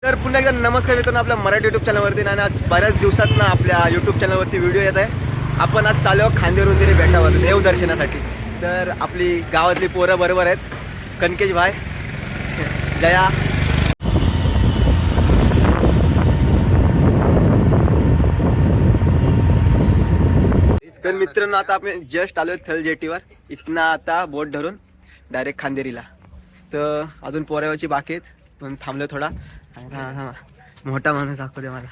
तर पुन्हा एकदा नमस्कार मित्रांनो आपल्या मराठी यूट्यूब चॅनलवरती. आणि आज बऱ्याच दिवसात ना आपल्या यूट्यूब चॅनलवरती व्हिडिओ येत आहे. आपण आज चालू आहोत खांदेरुंदेरी बेटावर देवदर्शनासाठी. तर आपली गावातली पोरं बरोबर आहेत, कनकेश भाई, जया. तर मित्रांनो आता आपण जस्ट आलो थल जेटीवर. इथनं आता बोट धरून डायरेक्ट खांदेरीला. तर अजून पोऱ्यावरची बाकी आहेत, पण थांबलो थोडा. मोठा माणूस दाखवते मला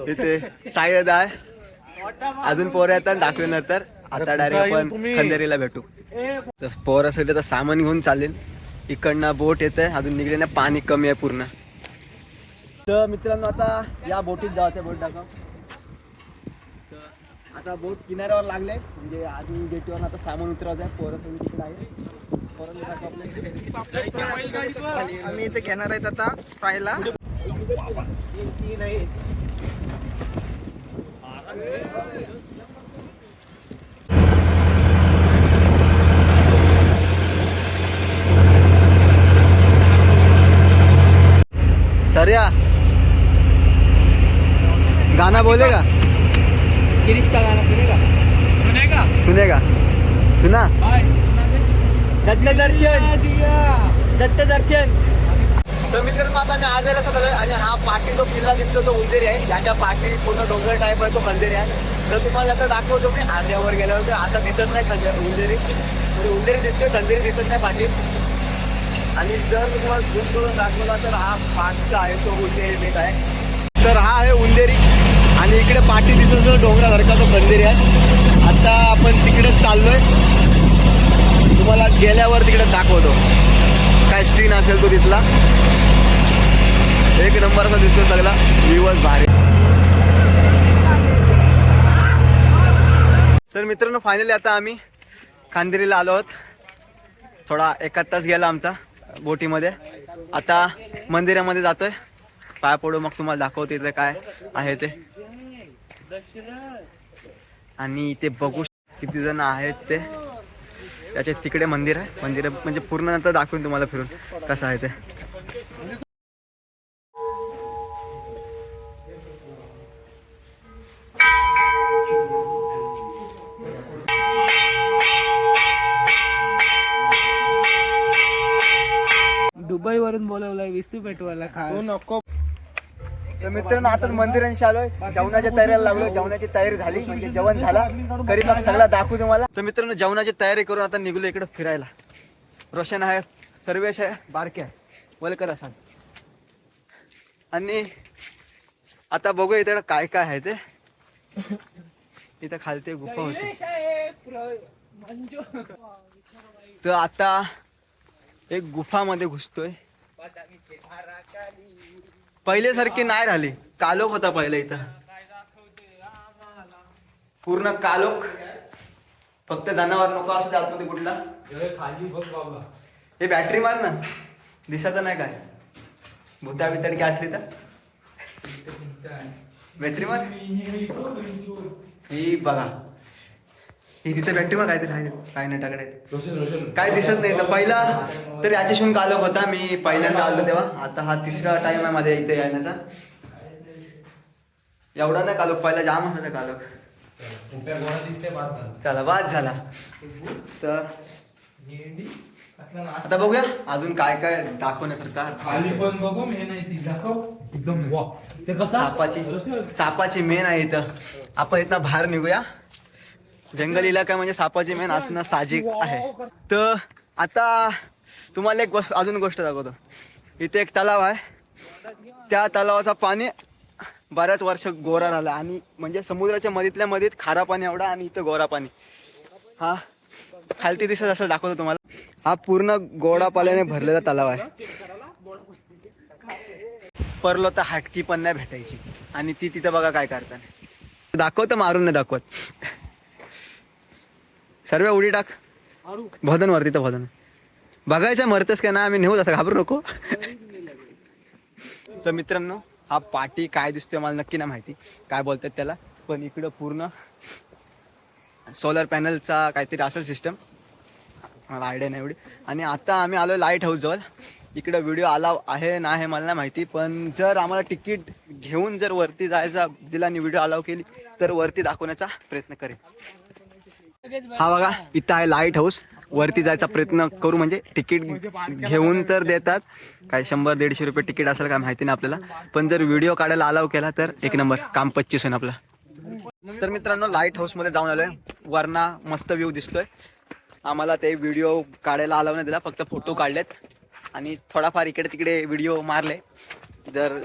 इथे सायद आहे. अजून पोरं येतात दाखवणार. तर आता डायरेक्ट आपण खांदेरीला भेटू. तर पोरासाठी आता सामान घेऊन चालेल. इकडनं बोट येत आहे, अजून निघले ना, पाणी कमी आहे पूर्ण. तर मित्रांनो आता या बोटीत जायचं. बोट दाखव. तर आता बोट किनाऱ्यावर लागले, म्हणजे आधी जेटीवर आता सामान उतरायचं आहे. पोरं सगळी तिकडे आहे. आम्ही इथे घेणार आहेत आता पाहायला. सरिया गाना बोलेगा? किरीश का गाना सुनेगा? सुनेगा? सुना. दत्त दर्शन. तर मित्रांनो आता मी आजारी असं झालं. आणि हा पाठी जो किल्ला दिसतो तो उंदेरी आहे. ज्याच्या पाठी पूर्ण डोंगर टाईप आहे तो खंदेरी आहे. तर तुम्हाला आता दाखवतो मी आर्यावर गेल्यावर. तर आता दिसत नाही उंदेरी, म्हणजे उंदेरी दिसते, खंदेरी दिसत नाही पाठी. आणि जर तुम्हाला झूम करून दाखवला तर हा पाठचा आहे तो उंदेरी बेट आहे. तर हा आहे उंदेरी आणि इकडे पाठी दिसत जो डोंगरासारखा तो खंदेरी आहे. आता आपण तिकडेच चाललोय. तुम्हाला गेल्यावर तिकडे दाखवतो काय सीन असेल तो तिथला. एक नंबर असा दिसतो सगळा व्ह्यूच भारी. तर मित्रांनो फायनली आता आम्ही खांदेरीला आलो आहोत. थोडा 1 तास गेला आमचा बोटीमध्ये. आता मंदिरामध्ये जातोय, पाय पडू, मग तुम्हाला दाखवतो इथे काय आहे ते. आणि ते बघू किती जण आहेत ते. त्याच्या तिकडे मंदिर आहे. मंदिर म्हणजे पूर्ण नंतर दाखवून तुम्हाला फिरून कसं आहे ते. दुबई वरून बोलवलाय विस्तू पेटवायला खास. नको. तर मित्रांनो आता मंदिरांशी आलोय. जेवणाच्या तयारीला लागलो. जेवणाची तयारी झाली, म्हणजे जेवण झाला. तरी मग सगळा दाखवू तुम्हाला. तर मित्रांनो जेवणाची तयारी करून आता निघलो इकडे फिरायला. रोशन आहे, सर्वेश आहे, बारके आहे, वलकर असा. आणि आता बघू इथे काय काय आहे ते. इथं खालती गुफा होती. तर आता एक गुफामध्ये घुसतोय. पहिले सारखी नाही राहिली. कालोख होता पहिले इथं, पूर्ण कालोख. फक्त जनावर नको असू दे आतमध्ये कुठला. हे बॅटरी मार ना, दिसत नाही काय. भूता बितडकी असली तर बॅटरी मार. ही बघा, ही तिथे बॅटरी मार. काहीतरी आहे काय नाही टाकडे, काय दिसत नाही. तर पहिला तर याच्याशिवून कालोख होता. मी पहिल्यांदा आलो तेव्हा. आता हा 3रा टाइम आहे माझ्या इथे येण्याचा. एवढा नाही कालोख, पहिला जाम होता कालोख. चला बाद झाला. तर आता बघूया अजून काय काय दाखवण्यासारखं. खाली पण बघू मेन आहे ती दाखव एकदम. वा ते कसं सापाची मेन आहे इथं. आपण इथं बाहेर निघूया. जंगल इलाका म्हणजे सापाची मेन असणं साहजिक आहे. तर आता तुम्हाला एक अजून गोष्ट दाखवतो. इथे एक तलाव आहे. त्या तलावाचा पाणी बऱ्याच वर्ष गोरा राहिला. आणि म्हणजे समुद्राच्या मधीतल्या मधीत खारा पाणी एवढा, आणि इथं गोरा पाणी. हा खालती दिसत असं दाखवतो तुम्हाला. हा पूर्ण गोडा पाल्याने भरलेला तलाव आहे. परलो तर हाटकी पण नाही भेटायची. आणि ती तिथं बघा काय करताना. दाखवतं, मारून नाही दाखवत. सर्व उडी टाक भदन वरती. तर भदन बघायचं मरतस का ना, आम्ही नेऊ असं घाबरू नको. तर मित्रांनो हा पाटी काय दिसतोय मला नक्की नाही माहिती काय बोलतात त्याला. पण इकडं पूर्ण सोलर पॅनलचा काहीतरी असेल सिस्टम. मला आयडिया नाही एवढी. आणि आता आम्ही आलो लाईट हाऊस जवळ. इकडे व्हिडिओ आला आहे ना हे मला नाही माहिती, पण जर आम्हाला तिकीट घेऊन जर वरती जायचा दिला आणि व्हिडिओ अलाव केली तर वरती दाखवण्याचा प्रयत्न करेन. हा बघा इथं आहे लाईट हाऊस. वरती जायचा प्रयत्न करू, म्हणजे तिकीट घेऊन तर देतात, काय 100-150 रुपये तिकीट असेल काय माहिती नाही आपल्याला, पण जर व्हिडिओ काढायला अलाव केला तर एक नंबर, काम 25 होईल आपला. तर मित्रांनो लाईट हाऊसमध्ये जाऊन आलोय. वरना मस्त व्ह्यू दिसतोय. आम्हाला ते व्हिडिओ काढायला अलाव नाही दिला, फक्त फोटो काढलेत आणि थोडाफार इकडे तिकडे व्हिडिओ मारले. जर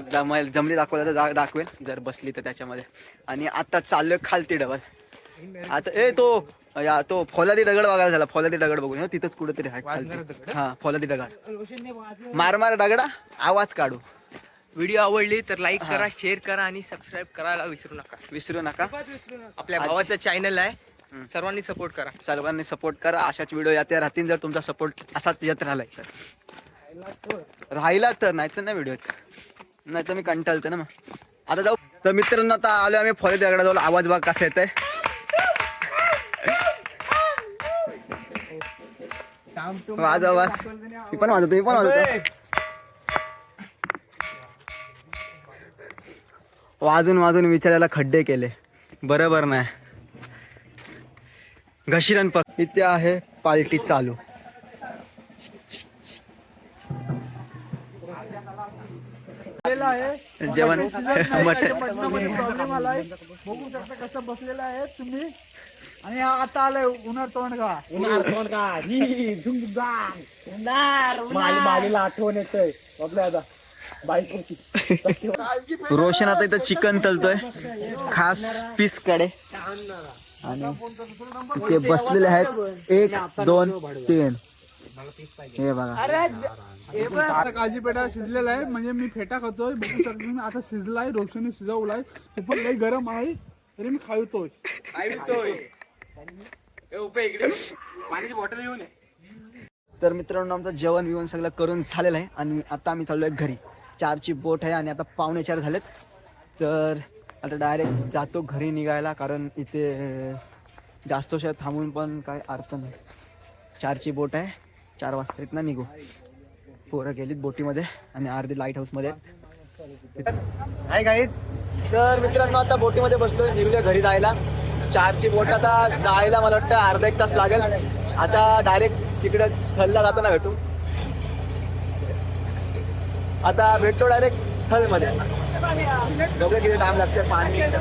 जमली दाखवलं तर दाखवेल, जर बसली तर त्याच्यामध्ये. आणि आता चाललोय खालती डबल. आता तो फौलादी दगड बघायला झाला. फौलादी दगड बघून तिथंच कुठेतरी आहे खालती. हा फौलादी दगड. मार दगडा आवाज काढू. व्हिडिओ आवडली तर लाईक करा, शेअर करा आणि सबस्क्राईब करायला विसरू नका. आपल्या भावाचं चॅनल आहे, सर्वांनी सपोर्ट करा. सर्वांनी सपोर्ट करा. अशाच व्हिडिओ येत राहतील जर तुमचा सपोर्ट असाच येत राहिलाय तर नाही तर नाही व्हिडिओ नाही तर मी कंटाळते ना. मग आता जाऊ. तर मित्रांनो आता आलो आम्ही फौलादी दगडाजवळ. आवाज बघ कसा येतंय. वाजवा मी पण वाजवतो. वाजून विचारायला खड्डे केले, बरोबर नाही. घशिरण पर इथे आहे पार्टी चालू. जेवण प्रॉब्लेम आलाय, बघू शकता कसं बसलेला आहे तुम्ही. आणि आता आलंय उन्हाळ तोंडगा. माझीला आठवण येतोय आपल्या आता बायकोची. रोशन आता इथं चिकन तलतोय खास पीस कडे. आणि ते बसलेले आहेत 1 2 3. हे बघा आता काळजी पेटा शिजलेला आहे, म्हणजे मी फेटा खातोय. बघू शकतो तुम्ही आता शिजलाय. रोशनी शिजवलाय. तो पण लई गरम आहे तरी मी खावतोय. तर मित्रांनो आमचं जेवण बिवण सगळं करून झालेलं आहे आणि आता आम्ही चाललोय घरी. 4ची बोट आहे आणि आता 4:45 झालेत. तर आता डायरेक्ट जातो घरी निघायला, कारण इथे जास्त वेळ थांबून पण काय अर्थ नाही. 4ची बोट आहे, 4 वाजता इथनं निघू. पोरं गेलीत बोटीमध्ये आणि अर्धी लाईट हाऊसमध्ये. Hi guys. तर मित्रांनो आता बोटीमध्ये बसलोय, निघूया घरी जायला. 4ची बोट आता जायला मला वाटतं अर्धा 1 तास लागेल. आता डायरेक्ट तिकडे थलला जाताना भेटू. आता भेटतो डायरेक्ट थलमध्ये. बघूया किती टाइम लागते पाणी. तर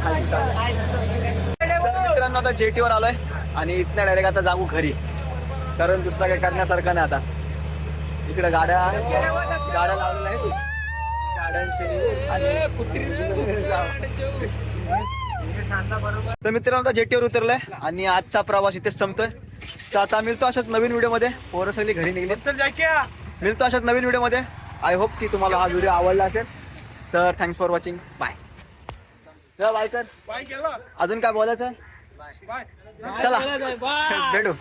मित्रांनो आता जेटीवर आलोय आणि इथनं डायरेक्ट आता जाऊ घरी, कारण दुसरा काही करण्यासारखं नाही. आता इकडे गाड्या लावलेल्या आहेत. तर मित्रांनो आता जेटीवर उतरलोय आणि आजचा प्रवास इथेच संपतोय. तर आता मिळतो अशाच नवीन व्हिडिओमध्ये. पोरं सगळी घरी निघली. मिळतो अशाच नवीन व्हिडिओमध्ये. आय होप की तुम्हाला हा व्हिडिओ आवडला असेल. तर thanks for watching. Bye. Bye कर. बाय केला अजून काय बोलायचं? बाय. चला भेटू.